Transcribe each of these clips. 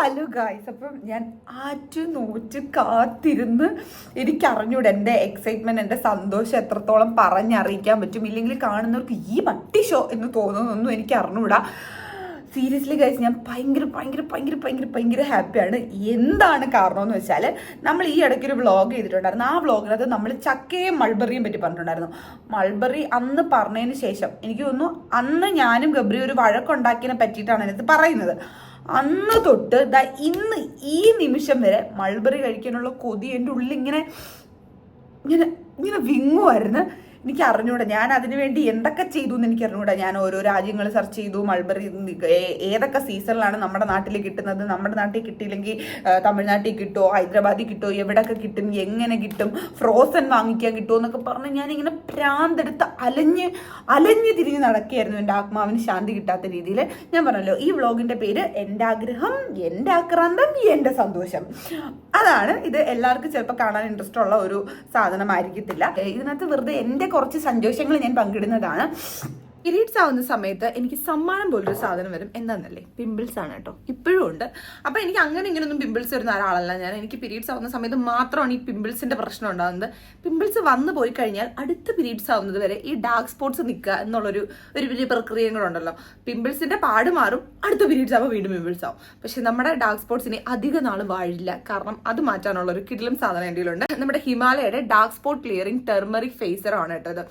Hello guys, അപ്പം ഞാൻ നോറ്റ് കാത്തിരുന്ന് എനിക്കറിഞ്ഞൂടെ എൻ്റെ എക്സൈറ്റ്മെൻറ്റ്, എൻ്റെ സന്തോഷം എത്രത്തോളം പറഞ്ഞറിയിക്കാൻ പറ്റും. ഇല്ലെങ്കിൽ കാണുന്നവർക്ക് ഈ വട്ടി ഷോ എന്ന് തോന്നുന്നൊന്നും എനിക്ക് അറിഞ്ഞൂടാ. സീരിയസ്ലി ഗൈസ്, ഞാൻ ഭയങ്കര ഹാപ്പിയാണ്. എന്താണ് കാരണം എന്ന് വെച്ചാൽ, നമ്മൾ ഈ ഇടയ്ക്കൊരു വ്ളോഗ് ചെയ്തിട്ടുണ്ടായിരുന്നു. ആ വ്ളോഗിനകത്ത് നമ്മൾ ചക്കയും മൾബറിയും പറ്റി പറഞ്ഞിട്ടുണ്ടായിരുന്നു. മൾബറി അന്ന് പറഞ്ഞതിന് ശേഷം എനിക്ക് തോന്നുന്നു അന്ന് ഞാനും ഗബ്രി ഒരു വഴക്കുണ്ടാക്കിയതിനെ പറ്റിയിട്ടാണ് അതിനകത്ത് പറയുന്നത്. അന്ന് തൊട്ട് ഇന്ന് ഈ നിമിഷം വരെ മൾബറി കഴിക്കാനുള്ള കൊതി എൻ്റെ ഉള്ളിൽ ഇങ്ങനെ വിങ്ങുമായിരുന്നു. എനിക്ക് അറിഞ്ഞൂടാ ഞാൻ അതിനു വേണ്ടി എന്തൊക്കെ ചെയ്തു എന്ന് എനിക്ക് അറിഞ്ഞൂടാ. ഞാൻ ഓരോ രാജ്യങ്ങൾ സെർച്ച് ചെയ്തു. മൾബറി ഏതൊക്കെ സീസണിലാണ് നമ്മുടെ നാട്ടിൽ കിട്ടുന്നത്, നമ്മുടെ നാട്ടിൽ കിട്ടിയില്ലെങ്കിൽ തമിഴ്നാട്ടിൽ കിട്ടുമോ, ഹൈദരാബാദിൽ കിട്ടുമോ, എവിടെയൊക്കെ കിട്ടും, എങ്ങനെ കിട്ടും, ഫ്രോസൺ വാങ്ങിക്കാൻ കിട്ടുമോ എന്നൊക്കെ പറഞ്ഞ് ഞാനിങ്ങനെ ഭ്രാന്തെടുത്ത് അലഞ്ഞ് തിരിഞ്ഞ് നടക്കുകയായിരുന്നു. എൻ്റെ ആത്മാവിന് ശാന്തി കിട്ടാത്ത രീതിയിൽ. ഞാൻ പറഞ്ഞല്ലോ, ഈ വ്ളോഗിൻ്റെ പേര് എൻ്റെ ആഗ്രഹം, എൻ്റെ ആക്രാന്തം, എൻ്റെ സന്തോഷം. അതാണ് ഇത്. എല്ലാവർക്കും ചിലപ്പോൾ കാണാൻ ഇൻട്രസ്റ്റ് ഉള്ള ഒരു സാധനമായിരിക്കത്തില്ല. ഇതിനകത്ത് വെറുതെ എൻ്റെ കുറച്ച് സന്തോഷങ്ങൾ ഞാൻ പങ്കിടുന്നതാണ്. പീരീഡ്സ് ആവുന്ന സമയത്ത് എനിക്ക് സമ്മാനം പോലൊരു സാധനം വരും. എന്താണെന്നല്ലേ? പിമ്പിൾസ് ആണ് കേട്ടോ. ഇപ്പോഴും ഉണ്ട്. അപ്പം എനിക്ക് അങ്ങനെ ഇങ്ങനെയൊന്നും പിമ്പിൾസ് വരുന്ന ഒരാളല്ല ഞാൻ. എനിക്ക് പീരീഡ്സ് ആവുന്ന സമയത്ത് മാത്രമാണ് ഈ പിമ്പിൾസിന്റെ പ്രശ്നം ഉണ്ടാകുന്നത്. പിമ്പിൾസ് വന്നു പോയി കഴിഞ്ഞാൽ അടുത്ത പീരീഡ്സ് ആവുന്നത് വരെ ഈ ഡാർക്ക് സ്പോട്ട്സ് നിൽക്കുക എന്നുള്ളൊരു വലിയ പ്രക്രിയയും കൂടെ ഉണ്ടല്ലോ. പിമ്പിൾസിന്റെ പാട് മാറും, അടുത്ത പീരീഡ്സ് ആവുമ്പോൾ വീണ്ടും പിമ്പിൾസ് ആവും. പക്ഷെ നമ്മുടെ ഡാർക്ക് സ്പോട്ട്സിന് അധിക നാൾ വാഴില്ല. കാരണം അത് മാറ്റാനുള്ള ഒരു കിടിലം സാധനം എൻ്റെ കയ്യിലുണ്ട്. നമ്മുടെ ഹിമാലയയുടെ ഡാർക്ക് സ്പോട്ട് ക്ലിയറിംഗ് ടെർമറിക് ഫേസറാണ് കേട്ടോ ഇത്.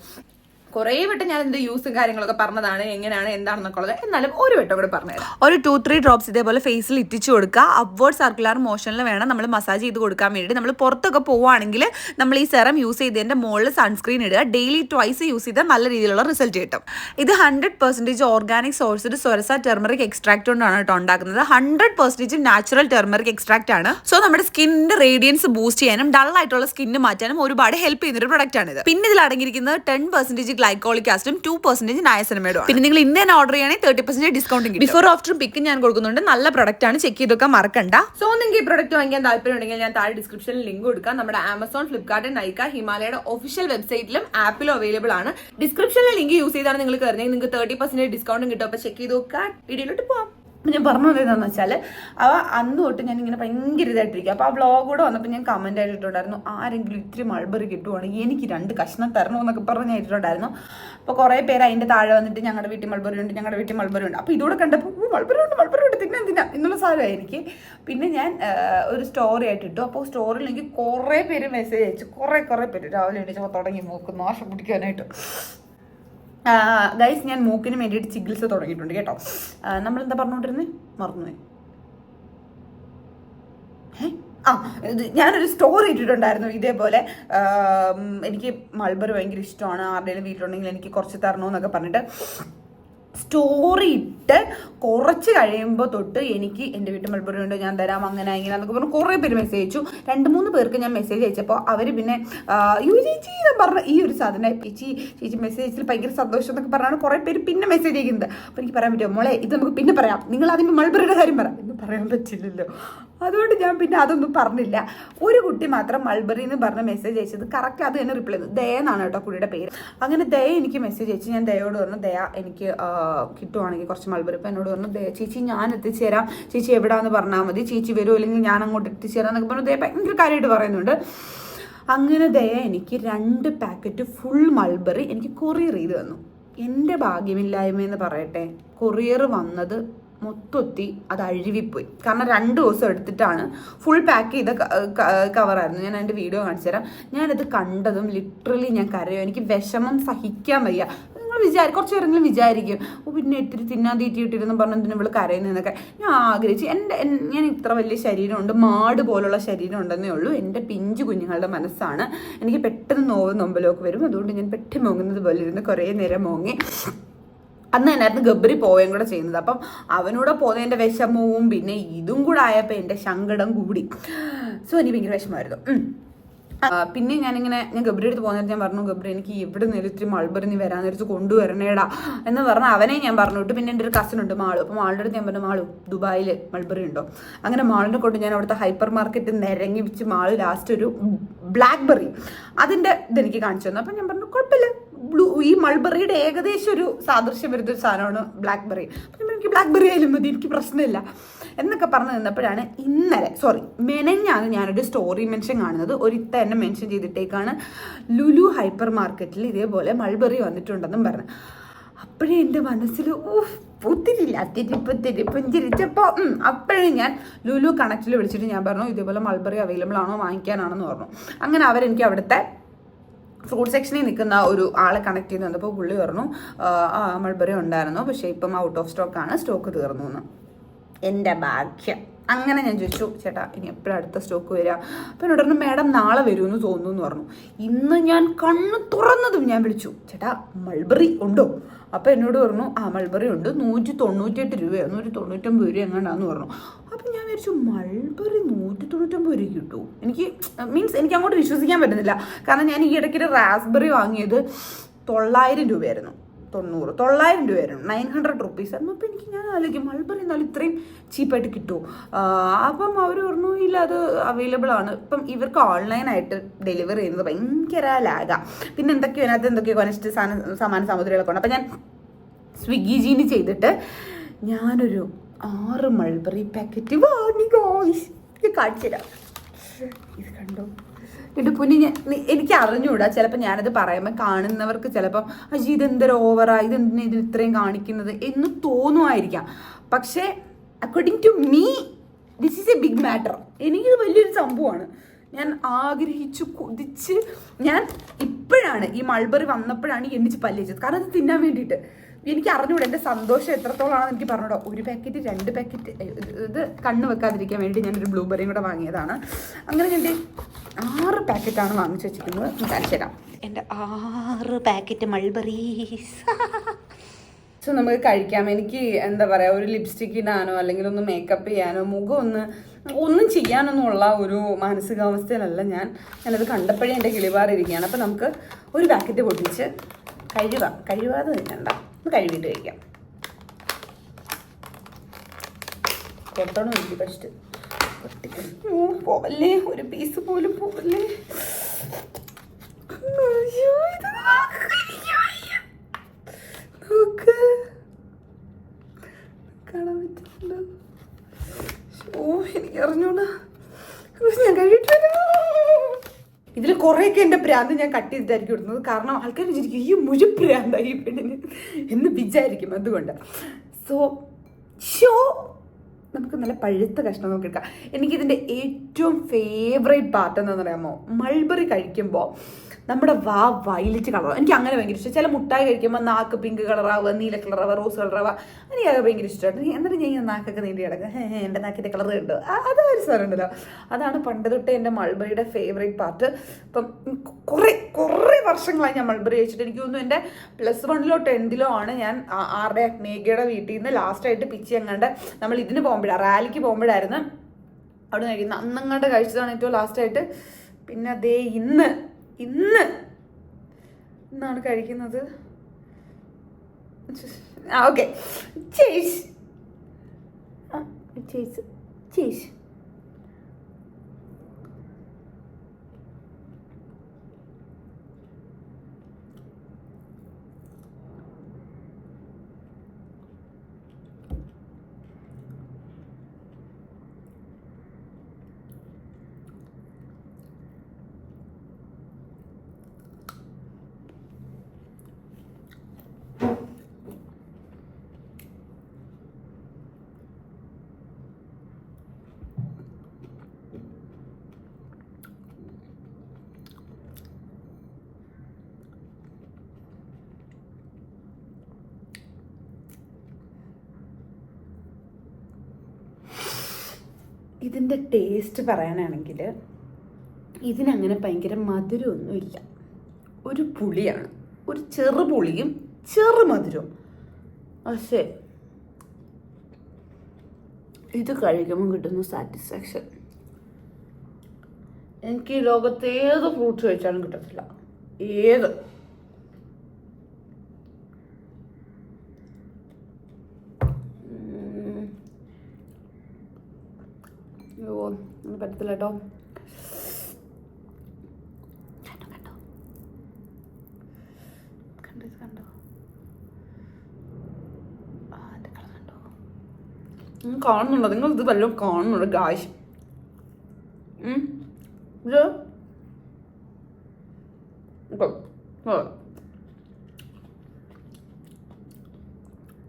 കുറേ വട്ടം ഞാൻ ഇതിന്റെ യൂസും കാര്യങ്ങളൊക്കെ പറഞ്ഞതാണ്, എങ്ങനെയാണ് എന്താണെന്നൊക്കെ ഉള്ളത്. എന്നാലും ഒരു വട്ടം കൂടെ പറഞ്ഞുതരാം. ഒരു 2-3 ഡ്രോപ്സ് ഇതേപോലെ ഫേസിൽ ഇറ്റിച്ചു കൊടുക്കുക. അപ്വേർഡ് സർക്കുലർ മോഷനിൽ വേണം നമ്മൾ മസാജ് ചെയ്ത് കൊടുക്കാൻ വേണ്ടി. നമ്മൾ പുറത്തൊക്കെ പോവുകയാണെങ്കിൽ നമ്മൾ ഈ സെറം യൂസ് ചെയ്തതിന്റെ മുകളിൽ സൺസ്ക്രീൻ ഇടുക. ഡെയിലി ട്വൈസ് യൂസ് ചെയ്താൽ നല്ല രീതിയിലുള്ള റിസൾട്ട് കിട്ടും. ഇത് 100% ഓർഗാനിക് സോഴ്സ്ഡ് സൊരസ ടെർമറിക് എക്സ്ട്രാക്ട് കൊണ്ടാണ് കേട്ടോ ഉണ്ടാക്കുന്നത്. 100% നാച്ചുറൽ ടെർമറിക് എക്സ്ട്രാക്ട് ആണ്. സോ നമ്മുടെ സ്കിന്നിന്റെ റേഡിയൻസ് ബൂസ്റ്റ് ചെയ്യാനും ഡൾ ആയിട്ടുള്ള സ്കിന്ന് മാറ്റാനും ഒരുപാട് ഹെൽപ്പ് ചെയ്യുന്ന ഒരു പ്രൊഡക്റ്റ് ആണ് ഇത്. പിന്നെ ഇതിൽ അടങ്ങിയിരിക്കുന്നത് 10% ഗ്ലൈക്കോളിക് ആസിഡും 2% നയസനമൈഡും. പിന്നെ നിങ്ങൾ ഇന്ത്യൻ ഓർഡർ ചെയ്യണമെങ്കിൽ 30% ഡിസ്കൗണ്ട് കിട്ടും. ബിഫോർ ആഫ്റ്ററും പിക്കും ഞാൻ കൊടുക്കുന്നുണ്ട്. നല്ല പ്രൊഡക്റ്റ് ആണ്, ചെക്ക് ചെയ്തൊക്കെ മറക്കണ്ട. സോ നിങ്ങൾക്ക് ഈ പ്രൊഡക്റ്റ് വാങ്ങിക്കാൻ താല്പര്യം ഉണ്ടെങ്കിൽ ഞാൻ താഴെ ഡിസ്ക്രിപ്ഷനിൽ ലിങ്ക് കൊടുക്കാം. നമ്മുടെ ആമസോൺ, ഫ്ലിപ്കാർട്ട്, നൈക്ക, ഹിമാലയയുടെ ഒഫീഷ്യൽ വെബ്സൈറ്റിലും ആപ്പിലും അവൈലബിൾ ആണ്. ഡിസ്ക്രിപ്ഷനിൽ ലിങ്ക് യൂസ് ചെയ്താണ് നിങ്ങൾ കയറുന്നത്. നിങ്ങൾക്ക് 30% ഡിസ്കൗണ്ടും കിട്ടും. അപ്പോൾ ചെക്ക് ചെയ്ത് നോക്കാം. വീഡിയോയിലോട്ട് പോവാം. ഞാൻ പറഞ്ഞു എന്താണെന്ന് വെച്ചാൽ, അന്ന് തൊട്ട് ഞാൻ ഇങ്ങനെ ഭയങ്കര ഇതായിട്ടിരിക്കും. അപ്പോൾ ആ വ്ളോഗ് കൂടെ വന്നപ്പോൾ ഞാൻ കമൻറ്റ് ആയിട്ടുണ്ടായിരുന്നു, ആരെങ്കിലും ഇത്തിരി മൾബറി കിട്ടുവാണെങ്കിൽ എനിക്ക് 2 കഷ്ണം തരണമെന്നൊക്കെ പറഞ്ഞിട്ടുണ്ടായിരുന്നു. അപ്പോൾ കുറേ പേര് അതിൻ്റെ താഴെ വന്നിട്ട് ഞങ്ങളുടെ വീട്ടിൽ മൾബറി ഉണ്ട്, ഞങ്ങളുടെ വീട്ടിൽ മൾബറി ഉണ്ട്. അപ്പോൾ ഇതോടെ കണ്ടപ്പോൾ മൾബറി ഉണ്ട് തിന്നാ എന്നുള്ള സാധനമാണ് എനിക്ക്. പിന്നെ ഞാൻ ഒരു സ്റ്റോറി ആയിട്ട് ഇട്ടു. അപ്പോൾ സ്റ്റോറിയിൽ എനിക്ക് കുറേ പേര് മെസ്സേജ് അയച്ചു. കുറേ പേര് രാവിലെ എണീച്ചപ്പോൾ തുടങ്ങി നോക്കും നാശം പിടിക്കാനായിട്ട്. ഗൈസ്, ഞാൻ മൂക്കിന് വേണ്ടിയിട്ട് ചികിത്സ തുടങ്ങിയിട്ടുണ്ട് കേട്ടോ. നമ്മളെന്താ പറഞ്ഞുകൊണ്ടിരുന്നത്? മറന്നുപോയി. ഞാനൊരു സ്റ്റോറി ഇട്ടിട്ടുണ്ടായിരുന്നു ഇതേപോലെ. എനിക്ക് മൾബറി ഭയങ്കര ഇഷ്ടമാണ്, ആരുടെയും വീട്ടിലുണ്ടെങ്കിൽ എനിക്ക് കുറച്ച് തരണമെന്നൊക്കെ പറഞ്ഞിട്ട് സ്റ്റോറി ഇട്ട് കുറച്ച് കഴിയുമ്പോൾ തൊട്ട് എനിക്ക് എൻ്റെ വീട്ടിൽ മൾബറി ഉണ്ട്, ഞാൻ തരാം, അങ്ങനെ ഇങ്ങനെ എന്നൊക്കെ പറഞ്ഞ് കുറേ പേര് മെസ്സേജ് അയച്ചു. 2-3 പേർക്ക് ഞാൻ മെസ്സേജ് അയച്ചപ്പോൾ അവർ പിന്നെ ചേച്ചി എന്ന് പറഞ്ഞ ഈ ഒരു സാധനം ചേച്ചി മെസ്സേജ് അയച്ചിൽ ഭയങ്കര സന്തോഷം എന്നൊക്കെ പറഞ്ഞാണ് കുറേ പേര് പിന്നെ മെസ്സേജ് അയക്കുന്നത്. അപ്പോൾ എനിക്ക് പറയാൻ പറ്റുമോ, മോളെ ഇത് നമുക്ക് പിന്നെ പറയാം, നിങ്ങൾ ആദ്യം മൾബറിയുടെ കാര്യം പറയാം എന്ന് പറയാൻ പറ്റില്ലല്ലോ. അതുകൊണ്ട് ഞാൻ പിന്നെ അതൊന്നും പറഞ്ഞില്ല. ഒരു കുട്ടി മാത്രം മൾബറി എന്ന് പറഞ്ഞ മെസ്സേജ് അയച്ചത് കറക്റ്റ് അത് തന്നെ റിപ്ലൈ ചെയ്തു. ദയ എന്നാണ് കേട്ടോ കുട്ടിയുടെ പേര്. അങ്ങനെ ദയ എനിക്ക് മെസ്സേജ് അയച്ചു. ഞാൻ ദയോട് പറഞ്ഞു, ദയ എനിക്ക് കിട്ടുവാണെങ്കിൽ കുറച്ച് മൾബറി. ഇപ്പം എന്നോട് പറഞ്ഞു, ദയ ചേച്ചി ഞാൻ എത്തിച്ചേരാം, ചേച്ചി എവിടെയാണെന്ന് പറഞ്ഞാൽ മതി, ചേച്ചി വരുമോ അല്ലെങ്കിൽ ഞാൻ അങ്ങോട്ട് എത്തിച്ചേരാം എന്നൊക്കെ പറഞ്ഞു. ദയ ഭയങ്കര കാര്യമായിട്ട് പറയുന്നുണ്ട്. അങ്ങനെ ദയ എനിക്ക് 2 പാക്കറ്റ് ഫുൾ മൾബറി എനിക്ക് കൊറിയർ ചെയ്ത് തന്നു. എൻ്റെ ഭാഗ്യമില്ലായ്മയെന്ന് പറയട്ടെ, കൊറിയർ വന്നത് മൊത്തത്തി അത് അഴുവിപ്പോയി. കാരണം 2 ദിവസം എടുത്തിട്ടാണ് ഫുൾ പാക്ക് ചെയ്ത കവറായിരുന്നു. ഞാൻ അതിൻ്റെ വീഡിയോ കാണിച്ചു തരാം. ഞാനത് കണ്ടതും ലിറ്ററലി ഞാൻ കരയോ. എനിക്ക് വിഷമം സഹിക്കാൻ വയ്യ. കുറച്ച് പേരെങ്കിലും വിചാരിക്കും, പിന്നെ ഇത്തിരി തിന്നാൻ തീറ്റിയിട്ടിരുന്ന് പറഞ്ഞ് എന്തിനും ഇവള് കരയുന്നതെന്നൊക്കെ. ഞാൻ ആഗ്രഹിച്ച് ഞാൻ ഇത്ര വലിയ ശരീരമുണ്ട്, മാട് പോലുള്ള ശരീരം ഉണ്ടെന്നേ ഉള്ളൂ. എൻ്റെ പിഞ്ചു കുഞ്ഞുങ്ങളുടെ മനസ്സാണ്. എനിക്ക് പെട്ടെന്ന് നൊമ്പലൊക്കെ വരും. അതുകൊണ്ട് ഞാൻ പെട്ടെന്ന് മോങ്ങുന്നത് പോലെ ഇരുന്ന് കുറേ നേരം മോങ്ങി. അന്ന് തന്നെയായിരുന്നു ഗബ്രി പോവുകയും കൂടെ ചെയ്യുന്നത്. അപ്പം അവനൂടെ പോകുന്നതിൻ്റെ വിഷമവും പിന്നെ ഇതും കൂടെ ആയപ്പോൾ എൻ്റെ സങ്കടം കൂടി. സോ എനിക്ക് ഭയങ്കര വിഷമമായിരുന്നു. പിന്നെ ഞാൻ ഗബ്രി അടുത്ത് പോകുന്നേരം ഞാൻ പറഞ്ഞു, ഗബ്രി എനിക്ക് ഇവിടെ നിന്ന് ഇത്തിരി മൾബറി നീ വരാൻ നേരത്ത് കൊണ്ടുവരണേടാ എന്ന് പറഞ്ഞാൽ അവനെ ഞാൻ പറഞ്ഞു വിട്ടു. പിന്നെ എൻ്റെ ഒരു കസിൻ ഉണ്ട് മാളു. അപ്പോൾ മാളുടെ അടുത്ത് ഞാൻ പറഞ്ഞു, മാളു ദുബായിൽ മൾബറി ഉണ്ടോ? അങ്ങനെ മാളിനെ കൊണ്ട് ഞാൻ അവിടുത്തെ ഹൈപ്പർ മാർക്കറ്റിൽ നിരങ്ങി വെച്ച് മാളു ലാസ്റ്റ് ഒരു ബ്ലാക്ക്ബെറി അതിൻ്റെ ഇതെനിക്ക് കാണിച്ചു തന്നു. അപ്പം ഞാൻ പറഞ്ഞു, കുഴപ്പമില്ല, ഈ മൾബറിയുടെ ഏകദേശം ഒരു സാദൃശ്യം വരുന്നൊരു സാധനമാണ് ബ്ലാക്ക്ബെറി. അപ്പം എനിക്ക് ബ്ലാക്ക്ബെറി ആയാലും മതി, എനിക്ക് പ്രശ്നമില്ല എന്നൊക്കെ പറഞ്ഞു നിന്നപ്പോഴാണ് മെനഞ്ഞാണ് ഞാനൊരു സ്റ്റോറി മെൻഷൻ കാണുന്നത്. ഒരിത്ത എന്നെ മെൻഷൻ ചെയ്തിട്ടേക്കാണ് ലുലു ഹൈപ്പർ മാർക്കറ്റിൽ ഇതേപോലെ മൾബറി വന്നിട്ടുണ്ടെന്നും പറഞ്ഞു. അപ്പോഴേ എൻ്റെ മനസ്സിൽ പുഞ്ചിരിച്ചപ്പോൾ അപ്പോഴേ ഞാൻ ലുലു കണക്റ്റിൽ വിളിച്ചിട്ട് ഞാൻ പറഞ്ഞു ഇതേപോലെ മൾബറി അവൈലബിൾ ആണോ, വാങ്ങിക്കാനാണെന്ന് പറഞ്ഞു. അങ്ങനെ അവരെനിക്ക് അവിടുത്തെ ഫ്രൂട്ട് സെക്ഷനിൽ നിൽക്കുന്ന ഒരു ആളെ കണക്ട് ചെയ്ത് വന്നപ്പോൾ പുള്ളി പറഞ്ഞു മൾബറി ഉണ്ടായിരുന്നു, പക്ഷേ ഇപ്പം ഔട്ട് ഓഫ് സ്റ്റോക്കാണ്, സ്റ്റോക്ക് തീർന്നു എന്ന്. എൻ്റെ ഭാഗ്യം. അങ്ങനെ ഞാൻ ചോദിച്ചു ചേട്ടാ ഇനി എപ്പോഴും അടുത്ത സ്റ്റോക്ക് വരിക? അപ്പം എന്നോട് പറഞ്ഞു മാഡം നാളെ വരുമെന്ന് തോന്നുന്നു എന്ന് പറഞ്ഞു. ഇന്ന് ഞാൻ കണ്ണ് തുറന്നതും ഞാൻ വിളിച്ചു ചേട്ടാ മൾബറി ഉണ്ടോ? അപ്പം എന്നോട് പറഞ്ഞു മൾബറി ഉണ്ട്, 198 രൂപയോ 199 രൂപ എങ്ങാണ്ടാന്ന് പറഞ്ഞു. അപ്പം ഞാൻ വിചാരിച്ചു മൾബറി 199 രൂപ കിട്ടുമോ? എനിക്ക് അങ്ങോട്ട് വിശ്വസിക്കാൻ പറ്റുന്നില്ല. കാരണം ഞാൻ ഈ ഇടയ്ക്കൊരു റാസ്ബെറി വാങ്ങിയത് 900 രൂപയായിരുന്നു, 900 രൂപയായിരുന്നു, 900 റുപ്പീസ് ആയിരുന്നു. അപ്പം ഞാൻ ആലോചിക്കും മൾബറി എന്നാലും ഇത്രയും ചീപ്പായിട്ട് കിട്ടുമോ? അപ്പം അവർ പറഞ്ഞു ഇല്ല അത് അവൈലബിൾ ആണ്. ഇപ്പം ഇവർക്ക് ഓൺലൈനായിട്ട് ഡെലിവറി ചെയ്യുന്നത് ഭയങ്കര ലാഗാണ്. പിന്നെ എന്തൊക്കെയോ കൊനസ്റ്റ് സമാന സാമഗ്രികളൊക്കെ ഉണ്ട്. അപ്പം ഞാൻ സ്വിഗ്ഗി ചെയ്തിട്ട് ഞാനൊരു 6 മൾബറി പാക്കറ്റ് വാങ്ങി. കാണിച്ചു തരാം, ഇത് കണ്ടോ എൻ്റെ പൊന്നി. എനിക്ക് അറിഞ്ഞൂടാ, ചിലപ്പോൾ ഞാനത് പറയുമ്പോൾ കാണുന്നവർക്ക് ചിലപ്പം അജി ഇതെന്തൊരു ഓവറാ, ഇതെന്തിനാ ഇത് ഇത്രയും കാണിക്കുന്നത് എന്ന് തോന്നുമായിരിക്കാം. പക്ഷേ according to me this is a big matter. എനിക്കിത് വലിയൊരു സംഭവമാണ്. ഞാൻ ആഗ്രഹിച്ചു കൊതിച്ച് ഞാൻ ഇപ്പോഴാണ് ഈ മൾബറി വന്നപ്പോഴാണ് എണ്ണിച്ച് പല്ലിച്ചത്. കാരണം അത് തിന്നാൻ വേണ്ടിയിട്ട്. എനിക്ക് അറിഞ്ഞൂടെ എൻ്റെ സന്തോഷം എത്രത്തോളമാണെന്ന് എനിക്ക് പറഞ്ഞൂടാ. 1 പാക്കറ്റ് 2 പാക്കറ്റ് ഇത് കണ്ണ് വെക്കാതിരിക്കാൻ വേണ്ടി ഞാനൊരു ബ്ലൂബെറിയും കൂടെ വാങ്ങിയതാണ്. അങ്ങനെ എൻ്റെ 6 പാക്കറ്റാണ് വാങ്ങിച്ചു വെച്ചിരിക്കുന്നത്. കാണിച്ചു തരാം എൻ്റെ 6 പാക്കറ്റ് മൾബറീസ്. സോ നമുക്ക് കഴിക്കാം. എനിക്ക് എന്താ പറയുക, ഒരു ലിപ്സ്റ്റിക്ക് ഇടാനോ അല്ലെങ്കിൽ ഒന്ന് മേക്കപ്പ് ചെയ്യാനോ മുഖം ഒന്നും ചെയ്യാനൊന്നുമുള്ള ഒരു മാനസികാവസ്ഥയിലല്ല ഞാനത് കണ്ടപ്പോഴേ എൻ്റെ കിളിപാറിയിരിക്കുകയാണ്. അപ്പം നമുക്ക് ഒരു പാക്കറ്റ് പൊട്ടിച്ച് കഴിവാതെ തിന്നണ്ട, കഴുകിയിട്ട് കഴിക്കാം. പൊട്ടണം എനിക്ക് ഫസ്റ്റ്. പോവല്ലേ, ഒരു പീസ് പോലും പോവല്ലേ. നോക്ക്, കാണാൻ പറ്റുന്നുണ്ടോ? എനിക്ക് അറിഞ്ഞൂടാ, ഞാൻ കഴിയിട്ടില്ല. ഇതിൽ കുറേയൊക്കെ എൻ്റെ ഭ്രാന്ത് ഞാൻ കട്ട് ചെയ്തിട്ടായിരിക്കും ഇടുന്നത്. കാരണം ആൾക്കാർ വിചാരിക്കും ഈ മുഴുപ്രാന്തായി ഈ പെണ്ണിന് എന്ന് വിചാരിക്കും. അതുകൊണ്ട് നമുക്ക് നല്ല പഴുത്ത കഷ്ണം നമുക്ക് എടുക്കാം. എനിക്കിതിൻ്റെ ഏറ്റവും ഫേവറേറ്റ് പാർട്ട് എന്താണെന്ന് അറിയാമോ? മൾബറി കഴിക്കുമ്പോൾ നമ്മുടെ വയലറ്റ് കളറാവും. എനിക്ക് അങ്ങനെ ഭയങ്കര ഇഷ്ടം. ചില മുട്ടായി കഴിക്കുമ്പോൾ നാക്ക് പിങ്ക് കളറാവുക, നീല കളറാവുക, റോസ് കളറാവുക, എനിക്കത് ഭയങ്കര ഇഷ്ടമാണ്. എന്നിട്ട് ഞാൻ നാക്കൊക്കെ നീണ്ടി കിടക്കുക, എൻ്റെ നാക്കിൻ്റെ കളർ കണ്ടോ, അതൊരു സാധനം ഉണ്ടല്ലോ. അതാണ് പണ്ട് തൊട്ടേ എൻ്റെ മൾബറിയുടെ ഫേവറേറ്റ് പാർട്ട്. ഇപ്പം കുറേ വർഷങ്ങളായി ഞാൻ മൾബറി കഴിച്ചിട്ട്. എനിക്ക് തോന്നുന്നു എൻ്റെ +1 10 ആണ് ഞാൻ ആരുടെ അഗ്നേകയുടെ വീട്ടിൽ നിന്ന് ലാസ്റ്റായിട്ട് പിച്ചി എങ്ങാണ്ട് നമ്മൾ ഇതിന് പോകുമ്പോഴാണ്, റാലിക്ക് പോകുമ്പോഴായിരുന്നു അവിടെ കഴിക്കുന്നത്. അന്നങ്ങാണ്ട് കഴിച്ചതാണ് ഏറ്റവും ലാസ്റ്റായിട്ട്. പിന്നെ അതേ ഇന്നാണ് കഴിക്കുന്നത്. Okay, chase. ഇതിൻ്റെ ടേസ്റ്റ് പറയാനാണെങ്കിൽ ഇതിനങ്ങനെ ഭയങ്കര മധുരമൊന്നുമില്ല. ഒരു പുളിയാണ്, ഒരു ചെറു പുളിയും ചെറു മധുരവും. പക്ഷേ ഇത് കഴിക്കുമ്പോൾ കിട്ടുന്ന സാറ്റിസ്ഫാക്ഷൻ എനിക്ക് ഈ ലോകത്ത് ഏത് ഫ്രൂട്ട്സ് കഴിച്ചാലും കിട്ടത്തില്ല. ഏത് പറ്റത്തില്ല കേട്ടോ. കാണുന്നുണ്ടോ? നിങ്ങൾ ഇത് വല്ലതും കാണുന്നുണ്ടോ ഗായ്സ്? ഇത്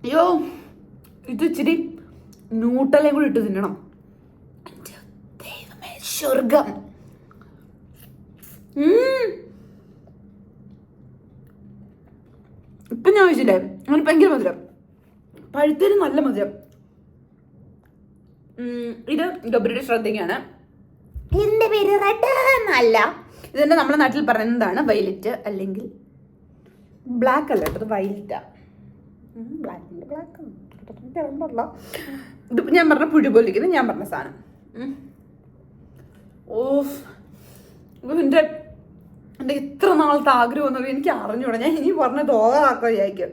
അയ്യോ, ഇത് ഇച്ചിരി ന്യൂട്ടലയും കൂടി ഇട്ട് തിന്നണം. ദൈവമേ, സ്വർഗം. ഇപ്പം ഞാൻ ചോദിച്ചില്ലേ, അങ്ങനെ ഭയങ്കര മധുരം, പഴുത്തേന് നല്ല മധുരം. ഇത് ഗബ്രിയുടെ ശ്രദ്ധയ്ക്കാണ്. ഇതിന്റെ പേര് റെഡ് എന്നല്ല, ഇതിന്റെ നമ്മുടെ നാട്ടിൽ പറയുന്നതാണ് വയലറ്റ്, അല്ലെങ്കിൽ ബ്ലാക്ക് അല്ല കേട്ടോ, വയലറ്റാ. ബ്ലാക്ക് ഇത് ഞാൻ പറഞ്ഞ പുഴു പോലിരിക്കുന്നത് ഞാൻ പറഞ്ഞ സാധനം. എൻ്റെ ഇത്ര നാളത്തെ ആഗ്രഹം എന്നൊക്കെ എനിക്ക് അറിഞ്ഞൂടാ. ഞാൻ ഇനി പറഞ്ഞ തോന്നാക്കാൻ വിചാരിക്കും.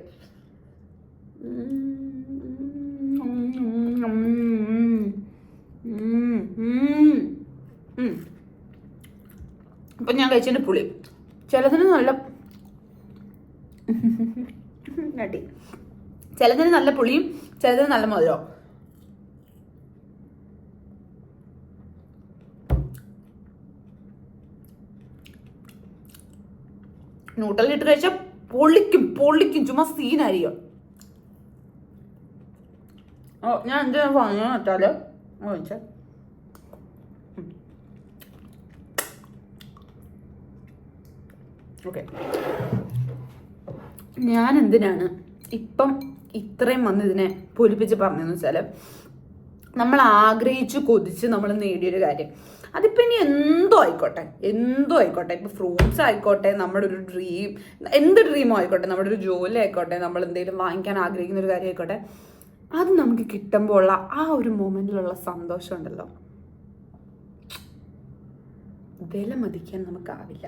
അപ്പം ഞാൻ കഴിച്ചതിൻ്റെ പുളി ചിലതിന് നല്ല നടി, ചിലതിന് നല്ല പുളിയും ചിലതിന് നല്ല മധുരവും. ന്യൂട്ടലിട്ട് കഴിച്ചാൽ പൊള്ളിക്കും ചുമ്മാ സീനായിരിക്കും. ഞാൻ എന്തിനാ വാങ്ങാൻ വെച്ചാല് വാങ്ങിച്ച ഓക്കെ, ഞാൻ എന്തിനാണ് ഇപ്പം ഇത്രയും വന്ന് ഇതിനെ പൊലിപ്പിച്ച് പറഞ്ഞതെന്ന് വെച്ചാൽ, നമ്മൾ ആഗ്രഹിച്ചു കൊതിച്ച് നമ്മൾ നേടിയൊരു കാര്യം, അതിപ്പോൾ ഇനി എന്തോ ആയിക്കോട്ടെ, ഇപ്പോൾ ഫ്രൂട്ട്സ് ആയിക്കോട്ടെ, നമ്മുടെ ഒരു ഡ്രീം, എന്ത് ഡ്രീമോ ആയിക്കോട്ടെ, നമ്മുടെ ഒരു ജോലി ആയിക്കോട്ടെ, നമ്മൾ എന്തെങ്കിലും വാങ്ങിക്കാൻ ആഗ്രഹിക്കുന്ന ഒരു കാര്യം ആയിക്കോട്ടെ, അത് നമുക്ക് കിട്ടുമ്പോൾ ഉള്ള ആ ഒരു മൊമെന്റിലുള്ള സന്തോഷം ഉണ്ടല്ലോ, വില മതിക്കാൻ നമുക്കാവില്ല.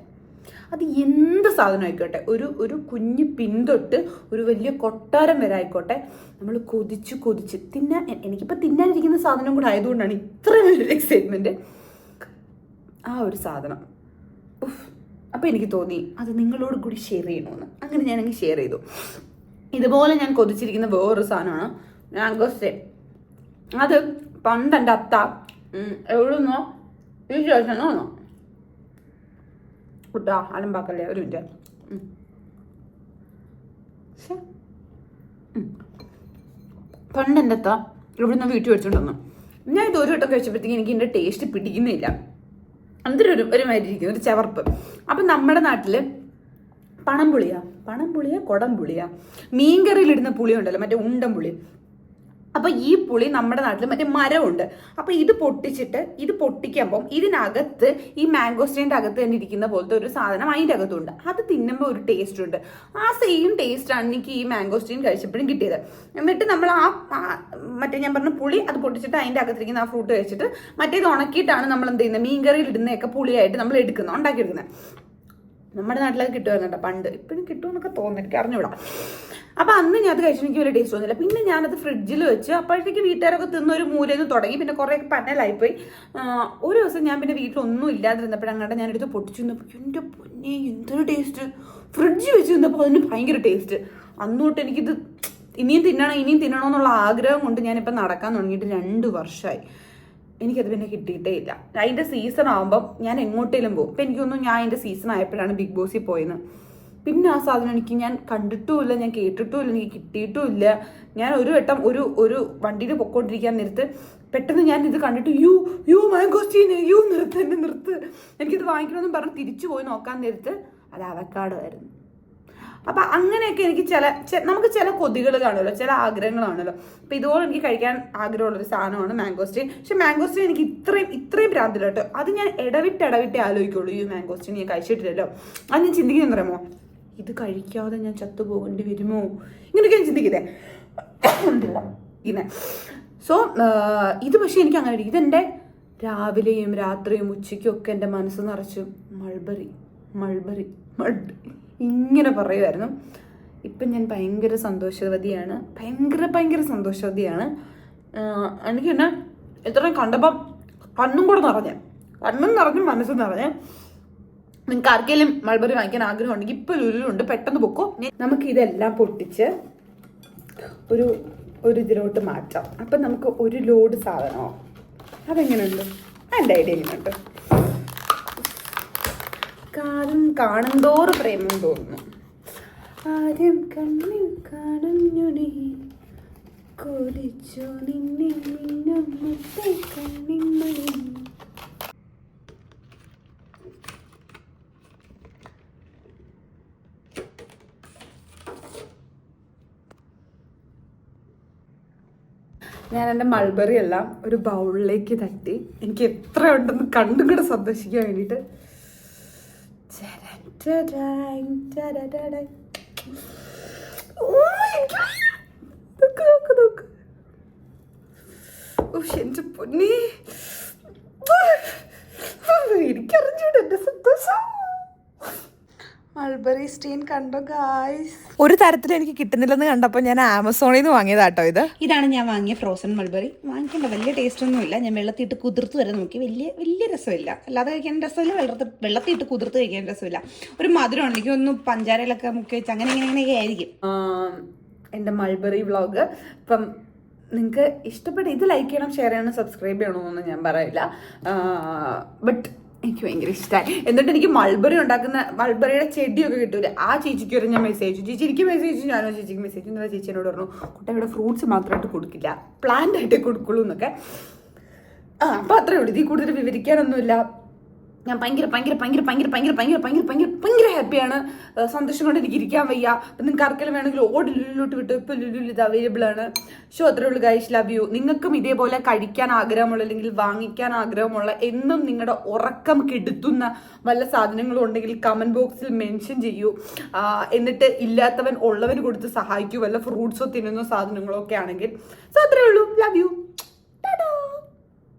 അത് എന്ത് സാധനം ആയിക്കോട്ടെ, ഒരു കുഞ്ഞ് പിന്തൊട്ട് ഒരു വലിയ കൊട്ടാരം വരെ ആയിക്കോട്ടെ, നമ്മൾ കൊതിച്ച് തിന്നാൻ, എനിക്കിപ്പോൾ തിന്നാനിരിക്കുന്ന സാധനം കൂടെ ആയതുകൊണ്ടാണ് ഇത്രയും വലിയൊരു എക്സൈറ്റ്മെൻറ്റ്. ആ ഒരു സാധനം അപ്പോൾ എനിക്ക് തോന്നി അത് നിങ്ങളോട് കൂടി ഷെയർ ചെയ്യണമെന്ന്. അങ്ങനെ ഞാനങ്ങ് ഷെയർ ചെയ്തു. ഇതുപോലെ ഞാൻ കൊതിച്ചിരിക്കുന്ന വേറൊരു സാധനമാണ് മാംഗോസ്റ്റീൻ. അത് പണ്ട് എൻ്റെ അത്ത എവിടുന്നോ ഈ ശേഷനോ കുട്ടാ അലമ്പാക്കല്ലേ, ഒരു മിനിറ്റ്. പണ്ട് എൻ്റെ അത്ത ഇവിടുന്ന് വീട്ടിൽ വെച്ചിട്ട് വന്നു. ഞാൻ ഇത് ഒരു വട്ടം കഴിച്ചപ്പോഴത്തേക്ക് എനിക്ക് ഇതിൻ്റെ ടേസ്റ്റ് പിടിക്കുന്നില്ല, എന്തൊരു ഒരുമാതിരി ഇരിക്കുന്നു, ഒരു ചവർപ്പ്. അപ്പം നമ്മുടെ നാട്ടിൽ പണംപുളിയാ കുടംപുളിയാ, മീൻകറിയിലിടുന്ന പുളി ഉണ്ടല്ലോ, മറ്റേ ഉണ്ടൻ പുളി. അപ്പം ഈ പുളി നമ്മുടെ നാട്ടിൽ മറ്റേ മരമുണ്ട്. അപ്പം ഇത് പൊട്ടിക്കുമ്പം ഇതിനകത്ത് ഈ മാംഗോസ്റ്റീൻ്റെ അകത്ത് തന്നെ ഇരിക്കുന്ന പോലത്തെ ഒരു സാധനം അതിൻ്റെ അകത്തുണ്ട്. അത് തിന്നുമ്പോൾ ഒരു ടേസ്റ്റ് ഉണ്ട്. ആ സെയിം ടേസ്റ്റാണ് എനിക്ക് ഈ മാംഗോസ്റ്റീൻ കഴിച്ചപ്പോഴും കിട്ടിയത്. എന്നിട്ട് നമ്മൾ മറ്റേ ഞാൻ പറഞ്ഞ പുളി അത് പൊട്ടിച്ചിട്ട് അതിൻ്റെ അകത്തിരിക്കുന്ന ആ ഫ്രൂട്ട് കഴിച്ചിട്ട് മറ്റേത് ഉണക്കിയിട്ടാണ് നമ്മൾ എന്ത് ചെയ്യുന്നത്, മീൻകറിയിൽ ഇടുന്നതൊക്കെ പുളിയായിട്ട് നമ്മൾ ഉണ്ടാക്കിയെടുക്കുന്നത്. നമ്മുടെ നാട്ടിലത് കിട്ടുമായിരുന്നു കേട്ടോ പണ്ട്. ഇപ്പോഴും കിട്ടുമെന്നൊക്കെ തോന്നുന്നു, എനിക്ക് അറിഞ്ഞൂടാ. അപ്പം അന്ന് ഞാൻ അത് കഴിച്ചിട്ട് എനിക്ക് വലിയ ടേസ്റ്റ് തോന്നില്ല. പിന്നെ ഞാനത് ഫ്രിഡ്ജിൽ വെച്ച് അപ്പോഴത്തേക്ക് വീട്ടുകാരൊക്കെ തിന്നൊരു മൂലയിൽ നിന്ന് തുടങ്ങി. പിന്നെ കുറേ പന്നലായിപ്പോയി. ഒരു ദിവസം ഞാൻ പിന്നെ വീട്ടിലൊന്നും ഇല്ലാതിരുന്നപ്പോഴങ്ങാണ്ട് ഞാനെടുത്ത് പൊട്ടിച്ചു നിന്നപ്പോൾ എൻ്റെ പൊന്നെ എന്തൊരു ടേസ്റ്റ്. ഫ്രിഡ്ജിൽ വെച്ച് നിന്നപ്പോൾ അതിന് ഭയങ്കര ടേസ്റ്റ്. അന്നോട്ട് എനിക്കിത് ഇനിയും തിന്നണം എന്നുള്ള ആഗ്രഹം കൊണ്ട് ഞാനിപ്പോൾ നടക്കാൻ തുടങ്ങിയിട്ട് 2 വർഷമായി. എനിക്കത് പിന്നെ കിട്ടിയിട്ടേ ഇല്ല. അതിൻ്റെ സീസൺ ആകുമ്പം ഞാൻ എങ്ങോട്ടേലും പോകും. ഇപ്പം എനിക്കൊന്നും ഞാൻ അതിൻ്റെ സീസൺ ആയപ്പോഴാണ് ബിഗ് ബോസിൽ പോയെന്ന്. പിന്നെ ആ സാധനം ഞാൻ കണ്ടിട്ടുമില്ല, ഞാൻ കേട്ടിട്ടുമില്ല, എനിക്ക് കിട്ടിയിട്ടുമില്ല. ഞാൻ ഒരു വട്ടം ഒരു വണ്ടിയിൽ പൊക്കോണ്ടിരിക്കാൻ നേരത്ത് പെട്ടെന്ന് ഞാൻ ഇത് കണ്ടിട്ട് യു മാംഗോസ്റ്റീൻ നിർത്ത് എനിക്കിത് വാങ്ങിക്കണമെന്ന് പറഞ്ഞ് തിരിച്ചു പോയി നോക്കാൻ നേരത്ത് അത് അവക്കാഡോ ആയിരുന്നു. അപ്പം അങ്ങനെയൊക്കെ എനിക്ക് നമുക്ക് ചില കൊതികൾ കാണുമല്ലോ, ചില ആഗ്രഹങ്ങൾ കാണുമല്ലോ. അപ്പം ഇതുപോലെ എനിക്ക് കഴിക്കാൻ ആഗ്രഹമുള്ളൊരു സാധനമാണ് മാംഗോസ്റ്റീൻ. പക്ഷെ മാംഗോസ്റ്റീൻ എനിക്ക് ഇത്രയും ഭ്രാന്തില്ല കേട്ടോ. അത് ഞാൻ ഇടവിട്ടേ ആലോചിക്കുള്ളൂ. ഈ മാംഗോസ്റ്റീൻ ഞാൻ കഴിച്ചിട്ടില്ലല്ലോ. അത് ഞാൻ ചിന്തിക്കുന്നത് അറിയാമോ, ഇത് കഴിക്കാതെ ഞാൻ ചത്തുപോകേണ്ടി വരുമോ, ഇങ്ങനെയൊക്കെ ഞാൻ ചിന്തിക്കുന്നേ ഇങ്ങനെ. സോ ഇത് പക്ഷേ എനിക്ക് അങ്ങനെ ഇതെൻ്റെ രാവിലെയും രാത്രിയും ഉച്ചയ്ക്കും ഒക്കെ എൻ്റെ മനസ്സ് നിറച്ച് മൾബറി ഇങ്ങനെ പറയുമായിരുന്നു. ഇപ്പം ഞാൻ ഭയങ്കര സന്തോഷവതിയാണ്, ഭയങ്കര സന്തോഷവതിയാണ്. എനിക്ക് തന്നെ ഇത്രയും കണ്ടപ്പം കണ്ണും നിറഞ്ഞ് മനസ്സും നിറഞ്ഞ്. നിങ്ങൾക്ക് ആർക്കെങ്കിലും മൾബറി വാങ്ങിക്കാൻ ആഗ്രഹം ഉണ്ടെങ്കിൽ ഇപ്പോൾ ലുലുണ്ട്, പെട്ടെന്ന് പൊക്കോ. നമുക്ക് ഇതെല്ലാം പൊട്ടിച്ച് ഒരു ഒരു ഇതിലോട്ട് മാറ്റാം. അപ്പം നമുക്ക് ഒരു ലോഡ് സാധനമോ അതെങ്ങനെയുണ്ട്? എൻ്റെ ഐഡിയ എങ്ങനെയുണ്ട്? കാണും തോറും പ്രേമം തോന്നുന്നു. ആദ്യം കണ്ണിൽ കാണുന്നു നീ കൊതിച്ചു നിന്നെ മിന്നുന്നത്തെ കണ്ണിന്മണി. ഞാൻ എൻ്റെ മൾബറി എല്ലാം ഒരു ബൗളിലേക്ക് തട്ടി എനിക്ക് എത്ര ഉണ്ടെന്ന് കണ്ടും കൂടെ സന്തോഷിക്കാൻ വേണ്ടിയിട്ട്. എന്റെ പൊന്നി, എനിക്കറിഞ്ഞൂടെ എന്റെ സന്തോഷം. മൾബറി സ്റ്റെയിൻ കണ്ടോ ഗായ്സ്? ഒരു തരത്തിൽ എനിക്ക് കിട്ടുന്നില്ലെന്ന് കണ്ടപ്പോൾ ഞാൻ ആമസോണിൽ നിന്ന് വാങ്ങിയതാട്ടോ ഇത്. ഇതാണ് ഞാൻ വാങ്ങിയ ഫ്രോസൺ മൾബറി. വാങ്ങിക്കേണ്ട വലിയ ടേസ്റ്റ് ഒന്നുമില്ല. ഞാൻ വെള്ളത്തിയിട്ട് കുതിർത്ത് വരെ നോക്കി, വലിയ രസമില്ല. അല്ലാതെ കഴിക്കാൻ രസമില്ല, വെള്ളത്തിയിട്ട് കുതിർത്ത് കഴിക്കാൻ രസമില്ല. ഒരു മധുരമാണ്. എനിക്കൊന്ന് പഞ്ചാരയിലൊക്കെ മുക്കി വെച്ച് അങ്ങനെയൊക്കെ ആയിരിക്കും. എൻ്റെ മൾബറി വ്ളോഗ് ഇപ്പം നിങ്ങൾക്ക് ഇഷ്ടപ്പെട്ട ഇത് ലൈക്ക് ചെയ്യണം, ഷെയർ ചെയ്യണം, സബ്സ്ക്രൈബ് ചെയ്യണമെന്നൊന്നും ഞാൻ പറയില്ല. ബട്ട് എനിക്ക് ഭയങ്കര ഇഷ്ടമായി. എന്നിട്ട് എനിക്ക് മൾബറിയുടെ ചെടിയൊക്കെ കിട്ടൂല. ആ ചേച്ചിക്ക് വരെ ഞാൻ മെസ്സേജ് അയച്ചു. ചേച്ചി എനിക്ക് മെസ്സേജ് അയച്ചു, ഞാനോ ചേച്ചിക്ക് മെസ്സേജ് എന്നുള്ള ചേച്ചി എന്നോട് പറഞ്ഞു കുട്ടിയുടെ ഫ്രൂട്ട്സ് മാത്രമായിട്ട് കൊടുക്കില്ല, പ്ലാന്റ് ആയിട്ടേ കൊടുക്കുള്ളൂ എന്നൊക്കെ. അപ്പം അത്രേ ഉള്ളൂ. ഇതിൽ കൂടുതൽ വിവരിക്കാനൊന്നുമില്ല. ഞാൻ ഭയങ്കര ഹാപ്പിയാണ്. സന്തോഷം കൊണ്ട് എനിക്ക് ഇരിക്കാൻ വയ്യ. അപ്പം നിങ്ങൾക്ക് ആർക്കെങ്കിലും വേണമെങ്കിൽ ലുലുലോട്ട് വിട്ടു. ഇപ്പോൾ ലുലുൽ ഇത് അവൈലബിൾ ആണ്. ഷോ അത്രേ ഉള്ളൂ ഗൈസ്. Love you. നിങ്ങൾക്കും ഇതേപോലെ കഴിക്കാൻ ആഗ്രഹമുള്ള അല്ലെങ്കിൽ വാങ്ങിക്കാൻ ആഗ്രഹമുള്ള എന്നും നിങ്ങളുടെ ഉറക്കം കെടുത്തുന്ന വല്ല സാധനങ്ങളും ഉണ്ടെങ്കിൽ കമൻറ്റ് ബോക്സിൽ മെൻഷൻ ചെയ്യൂ. എന്നിട്ട് ഇല്ലാത്തവൻ ഉള്ളവന് കൊടുത്ത് സഹായിക്കൂ. വല്ല ഫ്രൂട്ട്സോ തിന്നുന്ന സാധനങ്ങളോ ഒക്കെ ആണെങ്കിൽ. സോ അത്രേ ഉള്ളൂ. Love you.